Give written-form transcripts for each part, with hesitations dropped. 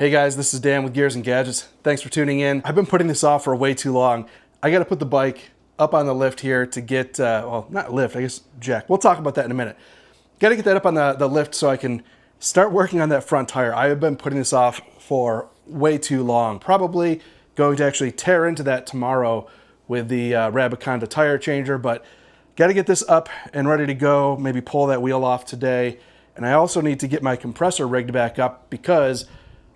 Hey guys, this is Dan with Gears and Gadgets. Thanks for tuning in. I've been putting this off for way too long. I gotta put the bike up on the lift here to get, well, not lift, I guess jack. We'll talk about that in a minute. Gotta get that up on the lift so I can start working on that front tire. I have been putting this off for way too long. Probably going to actually tear into that tomorrow with the Rabaconda tire changer, but gotta get this up and ready to go. Maybe pull that wheel off today. And I also need to get my compressor rigged back up because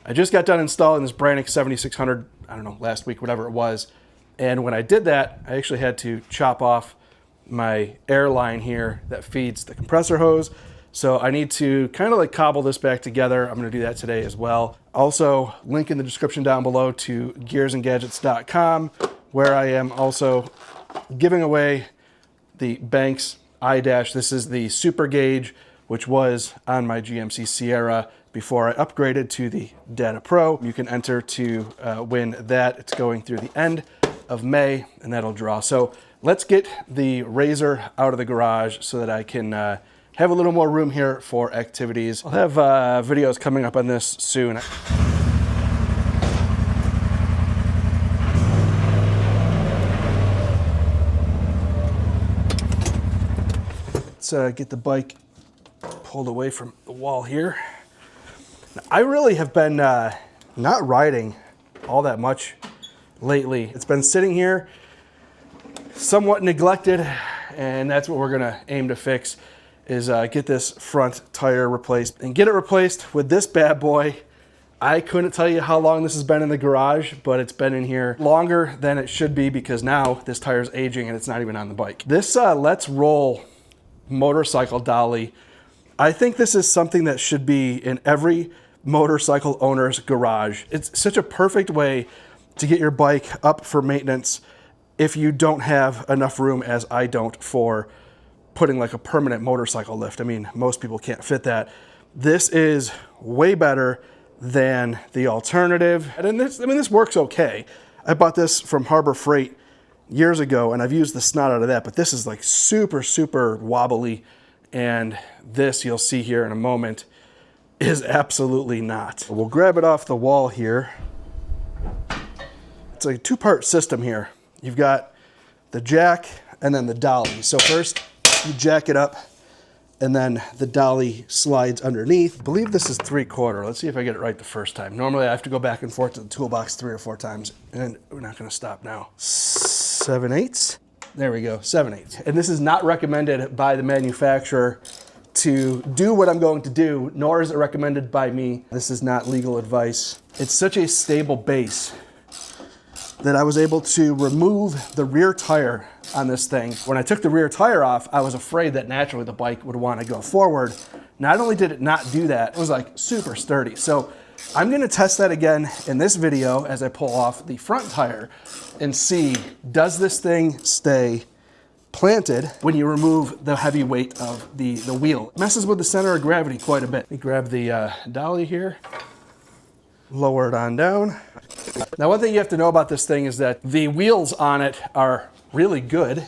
I just got done installing this Brannick 7600, I don't know, last week, whatever it was. And when I did that, I actually had to chop off my air line here that feeds the compressor hose. So I need to kind of like cobble this back together. I'm gonna do that today as well. Also, link in the description down below to gearsandgadgets.com, where I am also giving away the Banks iDash. This is the Super Gauge, which was on my GMC Sierra before I upgraded to the Data Pro. You can enter to win that. It's going through the end of May, and that'll draw. So let's get the Razor out of the garage so that I can have a little more room here for activities. I'll have videos coming up on this soon. Let's get the bike pulled away from the wall here. I really have been not riding all that much lately. It's been sitting here somewhat neglected, and that's what we're gonna aim to fix is get this front tire replaced and get it replaced with this bad boy. I couldn't tell you how long this has been in the garage, but it's been in here longer than it should be because now this tire is aging and it's not even on the bike. This Let's Roll motorcycle dolly, I think this is something that should be in every motorcycle owner's garage. It's such a perfect way to get your bike up for maintenance if you don't have enough room, as I don't, for putting like a permanent motorcycle lift. I mean, most people can't fit that. This is way better than the alternative. And this works okay. I bought this from Harbor Freight years ago and I've used the snot out of that, but this is like super, super wobbly. And this, you'll see here in a moment, is absolutely not. We'll grab it off the wall here. It's like a two-part system here. You've got the jack and then the dolly. So first you jack it up and then the dolly slides underneath. I believe this is 3/4. Let's see if I get it right the first time. Normally I have to go back and forth to the toolbox 3 or 4 times, and we're not gonna stop now. 7/8. There we go, 7/8. And this is not recommended by the manufacturer to do what I'm going to do, nor is it recommended by me. This is not legal advice. It's such a stable base that I was able to remove the rear tire on this thing. When I took the rear tire off, I was afraid that naturally the bike would want to go forward. Not only did it not do that, it was like super sturdy. So I'm gonna test that again in this video as I pull off the front tire and see, does this thing stay planted when you remove the heavy weight of the wheel? It messes with the center of gravity quite a bit. Let me grab the dolly here, lower it on down. Now, one thing you have to know about this thing is that the wheels on it are really good,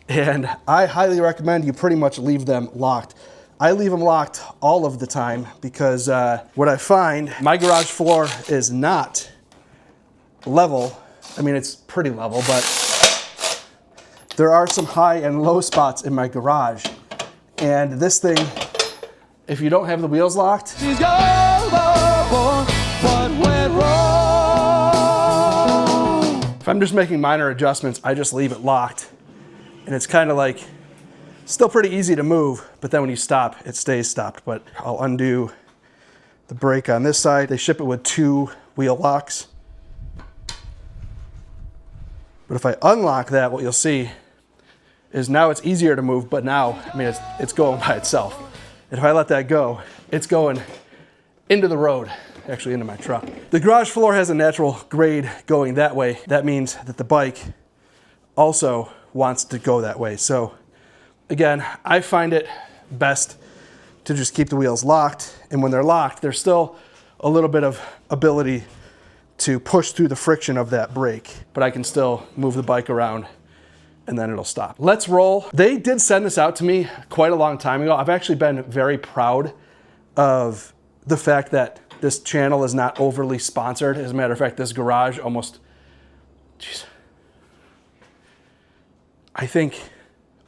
and I highly recommend you pretty much leave them locked. I leave them locked all of the time because what I find, my garage floor is not level. I mean, it's pretty level, but there are some high and low spots in my garage. And this thing, if you don't have the wheels locked, she's overboard, what went wrong? If I'm just making minor adjustments, I just leave it locked. And it's kind of like, still pretty easy to move, but then when you stop, it stays stopped. But I'll undo the brake on this side. They ship it with 2 wheel locks. But if I unlock that, what you'll see is now it's easier to move, but now, I mean, it's going by itself. And if I let that go, it's going into the road, actually into my truck. The garage floor has a natural grade going that way. That means that the bike also wants to go that way. So again, I find it best to just keep the wheels locked. And when they're locked, there's still a little bit of ability to push through the friction of that brake, but I can still move the bike around and then it'll stop. Let's Roll. They did send this out to me quite a long time ago. I've actually been very proud of the fact that This channel is not overly sponsored. As a matter of fact, this garage almost, geez, I think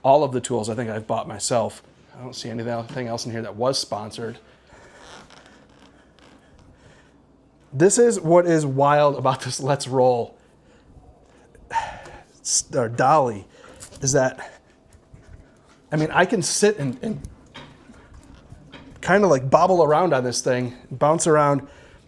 all of the tools I think I've bought myself. I don't see anything else in here that was sponsored. This is what is wild about this Let's Roll or Dolly, is that, I mean, I can sit and kind of like bobble around on this thing, bounce around,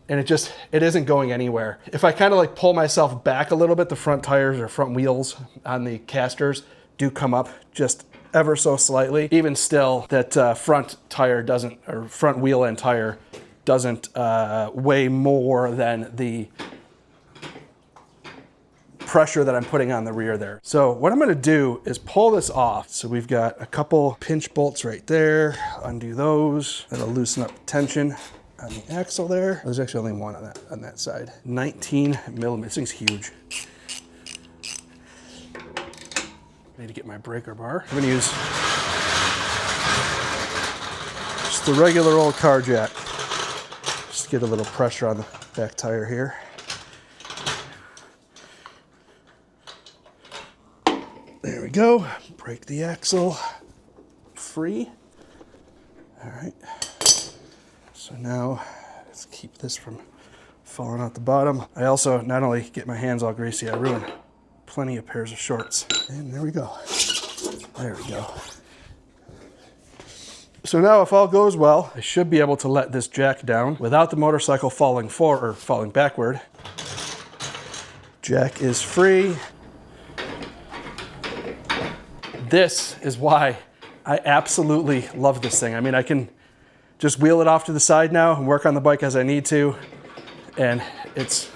and it isn't going anywhere. If I kind of like pull myself back a little bit, the front tires or front wheels on the casters do come up just ever so slightly. Even still, that front tire doesn't, or front wheel and tire doesn't weigh more than the pressure that I'm putting on the rear there. So what I'm gonna do is pull this off. So we've got a couple pinch bolts right there. Undo those. That'll loosen up tension on the axle there. There's actually only one on that side. 19 millimeters, this thing's huge. I need to get my breaker bar. I'm gonna use just the regular old car jack. Just get a little pressure on the back tire here. There we go. Break the axle free. All right. So now let's keep this from falling out the bottom. I also not only get my hands all greasy, I ruin plenty of pairs of shorts. And there we go. There we go. So now if all goes well, I should be able to let this jack down without the motorcycle falling forward or falling backward. Jack is free. This is why I absolutely love this thing. I mean, I can just wheel it off to the side now and work on the bike as I need to. And it's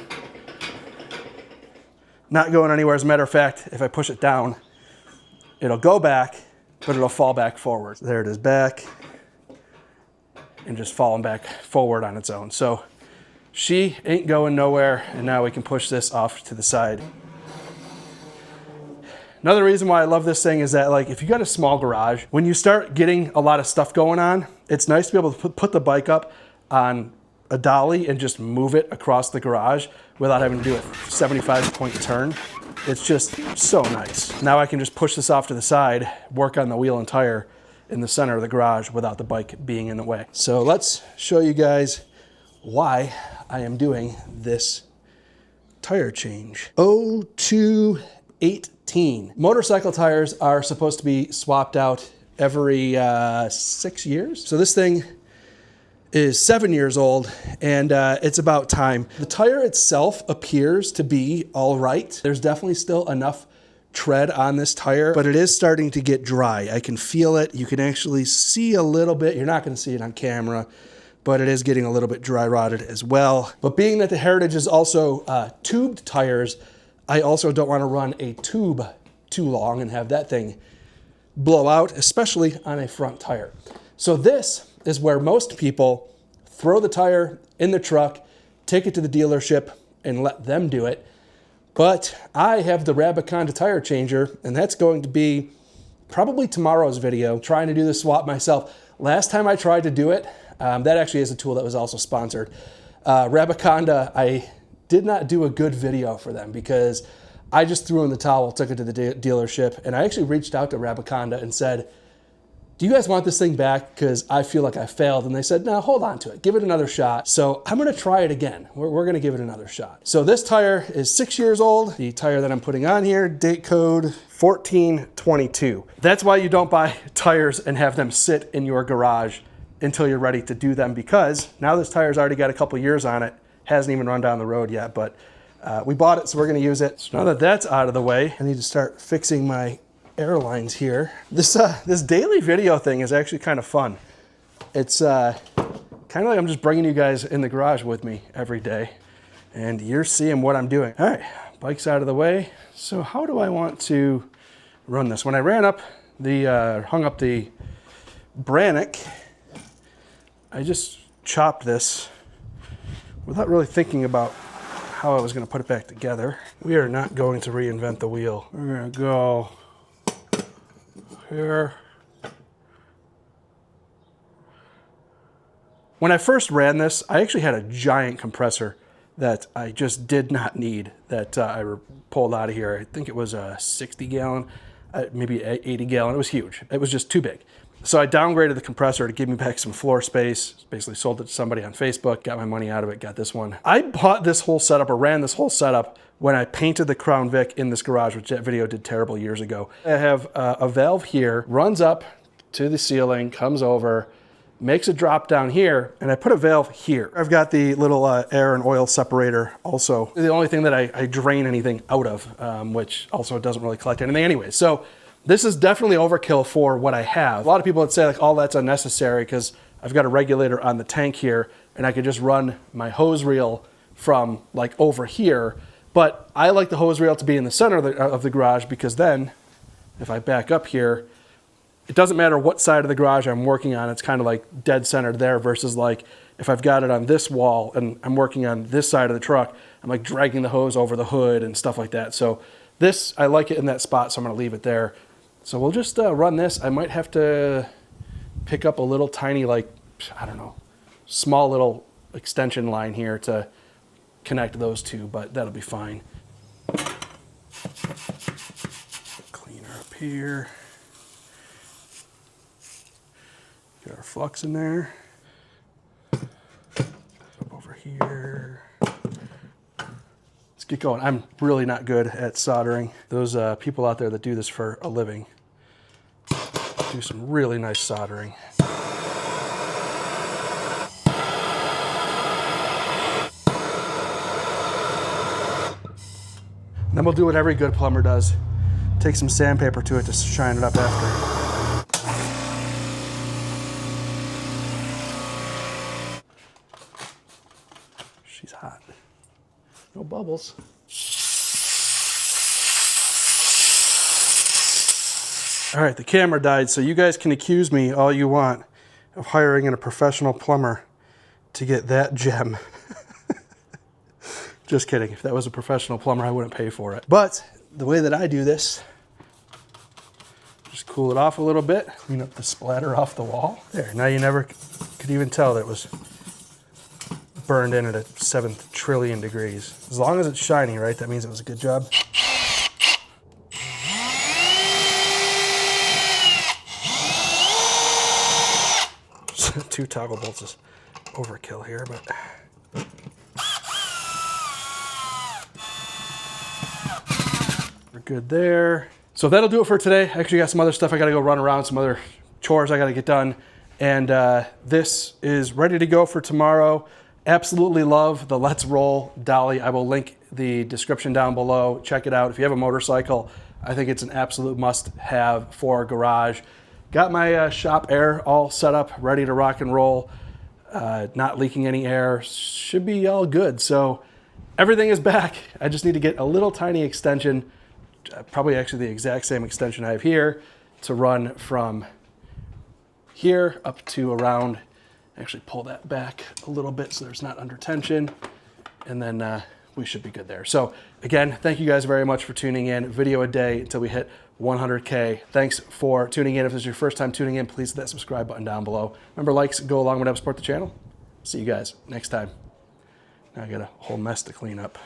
not going anywhere. As a matter of fact, if I push it down, it'll go back, but it'll fall back forward. There it is back and just falling back forward on its own. So she ain't going nowhere. And now we can push this off to the side. Another reason why I love this thing is that, like, if you got a small garage, when you start getting a lot of stuff going on, it's nice to be able to put the bike up on a dolly and just move it across the garage without having to do a 75-point turn. It's just so nice. Now I can just push this off to the side, work on the wheel and tire in the center of the garage without the bike being in the way. So let's show you guys why I am doing this tire change. 0218. Motorcycle tires are supposed to be swapped out every 6 years. So this thing is 7 years old, and it's about time. The tire itself appears to be all right. There's definitely still enough tread on this tire, but it is starting to get dry. I can feel it. You can actually see a little bit. You're not going to see it on camera, but it is getting a little bit dry rotted as well. But being that the Heritage is also tubed tires, I also don't want to run a tube too long and have that thing blow out, especially on a front tire. So this is where most people throw the tire in the truck, take it to the dealership, and let them do it. But I have the Rabaconda tire changer, and that's going to be probably tomorrow's video, trying to do the swap myself. Last time I tried to do it, that actually is a tool that was also sponsored. Rabaconda, I did not do a good video for them because I just threw in the towel, took it to the dealership, and I actually reached out to Rabaconda and said, do you guys want this thing back? Because I feel like I failed. And they said, no, hold on to it. Give it another shot. So I'm going to try it again. We're going to give it another shot. So this tire is 6 years old. The tire that I'm putting on here, date code 1422. That's why you don't buy tires and have them sit in your garage until you're ready to do them, because now this tire's already got a couple years on it. Hasn't even run down the road yet, but we bought it, so we're going to use it. So now that that's out of the way, I need to start fixing my airlines here. This daily video thing is actually kind of fun. It's kind of like I'm just bringing you guys in the garage with me every day, and you're seeing what I'm doing. All right, bike's out of the way. So how do I want to run this? When I ran up the, hung up the Brannock, I just chopped this without really thinking about how I was going to put it back together. We are not going to reinvent the wheel. We're going to go here. When I first ran this, I actually had a giant compressor that I just did not need that I pulled out of here. I think it was a 60 gallon, maybe 80 gallon. It was huge. It was just too big. So I downgraded the compressor to give me back some floor space, basically sold it to somebody on Facebook, got my money out of it, got this one. I bought this whole setup, or ran this whole setup, when I painted the Crown Vic in this garage, which that video did terrible years ago. I have a valve here, runs up to the ceiling, comes over, makes a drop down here, and I put a valve here. I've got the little air and oil separator also. The only thing that I drain anything out of, which also doesn't really collect anything anyway. So this is definitely overkill for what I have. A lot of people would say like, oh, that's unnecessary because I've got a regulator on the tank here and I could just run my hose reel from like over here. But I like the hose reel to be in the center of the garage, because then if I back up here, it doesn't matter what side of the garage I'm working on. It's kind of like dead centered there, versus like if I've got it on this wall and I'm working on this side of the truck, I'm like dragging the hose over the hood and stuff like that. So this, I like it in that spot, so I'm gonna leave it there. So we'll just run this. I might have to pick up a little tiny, like, I don't know, small little extension line here to connect those two, but that'll be fine. Cleaner up here. Get our flux in there. Up over here. Let's get going. I'm really not good at soldering. Those people out there that do this for a living do some really nice soldering. And then we'll do what every good plumber does. Take some sandpaper to it to shine it up after. She's hot. No bubbles. All right, the camera died, so you guys can accuse me all you want of hiring in a professional plumber to get that gem. Just kidding. If that was a professional plumber, I wouldn't pay for it. But the way that I do this, just cool it off a little bit, clean up the splatter off the wall. There, now you never could even tell that it was burned in at a 7th trillion degrees. As long as it's shiny, right? That means it was a good job. Two toggle bolts is overkill here, but we're good there. So that'll do it for today. I actually got some other stuff I gotta go run around, some other chores I gotta get done. And this is ready to go for tomorrow. Absolutely love the Let's Roll Dolly. I will link the description down below. Check it out. If you have a motorcycle, I think it's an absolute must-have for a garage. Got my shop air all set up, ready to rock and roll. Not leaking any air. Should be all good. So everything is back. I just need to get a little tiny extension, probably actually the exact same extension I have here, to run from here up to around. Actually pull that back a little bit so there's not under tension, and then we should be good there. So again, thank you guys very much for tuning in. Video a day until we hit 100K. Thanks for tuning in. If this is your first time tuning in, please hit that subscribe button down below. Remember, likes go a long way to help support the channel. See you guys next time. Now I got a whole mess to clean up.